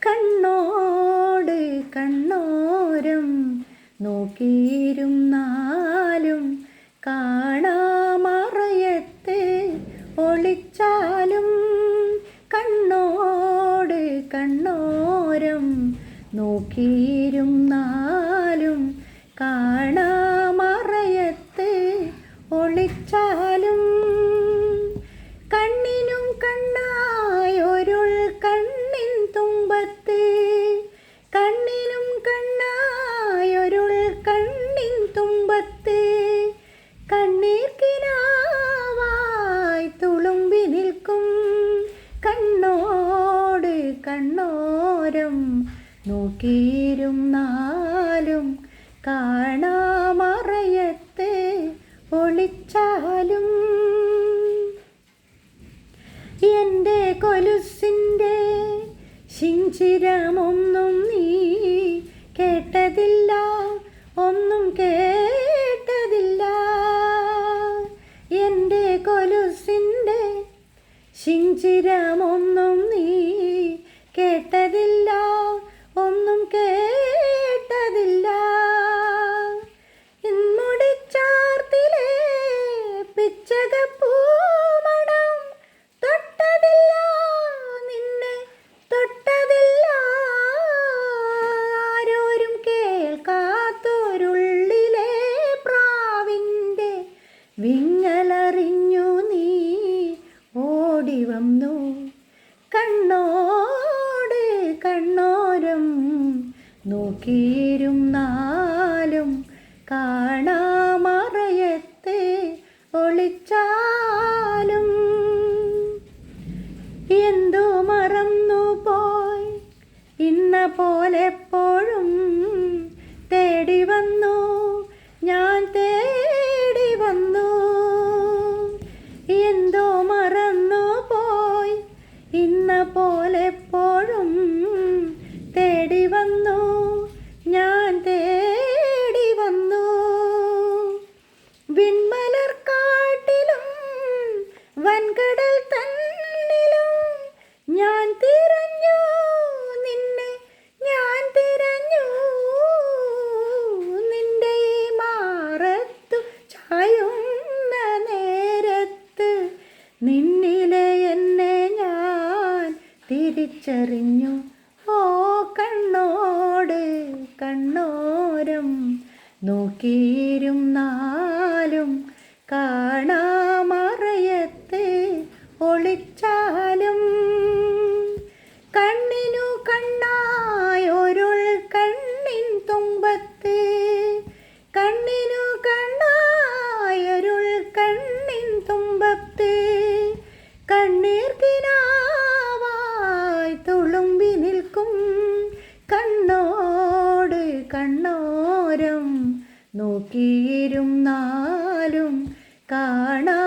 കണ്ണോട് കണ്ണോരം നോക്കിയിരുന്നാലും കാണാമറയത്ത് ഒളിച്ചാലും കണ്ണോട് കണ്ണോരം നോക്കിയിരുന്നാലും കാണാമറയത്ത് ഒളിച്ചാലും കണ്ണിനും കണ്ണായൊരുൾ കണ്ണിൻ തുമ്പത്ത് കണ്ണിനും കണ്ണായൊരുൾ കണ്ണിൻ തുമ്പത്ത് കണ്ണീർക്കിനാവായി തുളുമ്പി നിൽക്കും കണ്ണോട് കണ്ണോരം നോക്കിയിരുന്നാലും കാണാമറയത്ത് ഒളിച്ചാലും എൻ്റെ കൊലുസിൻ്റെ ശിഞ്ചിരമൊന്നും നീ കേട്ടതില്ല ഒന്നും കേട്ടതില്ല എൻ്റെ കൊലുസിൻ്റെ ശിഞ്ചിരമൊന്നും നീ കേട്ടതില്ല ഒന്നും കേട്ടതില്ല ഇൻമുടിച്ചാർത്തിലെ പിച്ചകപ്പൂമണം തൊട്ടതില്ല നിന്നെ തൊട്ടതില്ല ആരോരും കേൾക്കാത്തൊരുള്ളിലെ പ്രാവിൻ്റെ വിങ്ങലറിഞ്ഞു നീ ഓടി വന്നു കണ്ണോട് കണ്ണോരം നോക്കിയിരുന്നാലും കാണാമറയത്ത് ഒളിച്ചാലും എന്തോ മറന്നു പോയി ഇന്ന പോലെപ്പോഴും തേടി വന്നു ഞാൻ തേടി വന്നു എന്തോ മറന്നു പോയി ഇന്ന പോലെപ്പോഴും തേടി വന്നു ഞാൻ തേടി വന്നു വിൺമലർക്കാട്ടിലും വൻകടൽ തന്നിലും ഞാൻ തിരഞ്ഞു നിന്നെ ഞാൻ തിരഞ്ഞു നിന്റെ ഈ മാറത്തു ചായുന്ന നേരത്ത് നിന്നിലെ എന്നെ ഞാൻ തിരിച്ചറിഞ്ഞു ഓ കണ്ണോട് കണ്ണോരം നോക്കിയിരുന്നാലും കാണാമറയത്ത് ഒളിച്ചാലും കണ്ണിനു കണ്ണായൊരുൾ കണ്ണിൻ തുമ്പത്ത് കണ്ണിനു കണ്ണായൊരുൾ കണ്ണിൻ തുമ്പത്ത് കണ്ണീർക്കിനാവായി തുളുമ്പി നിൽക്കും കണ്ണോട് കണ്ണോരം നോക്കിയിരുന്നാലും കാണാ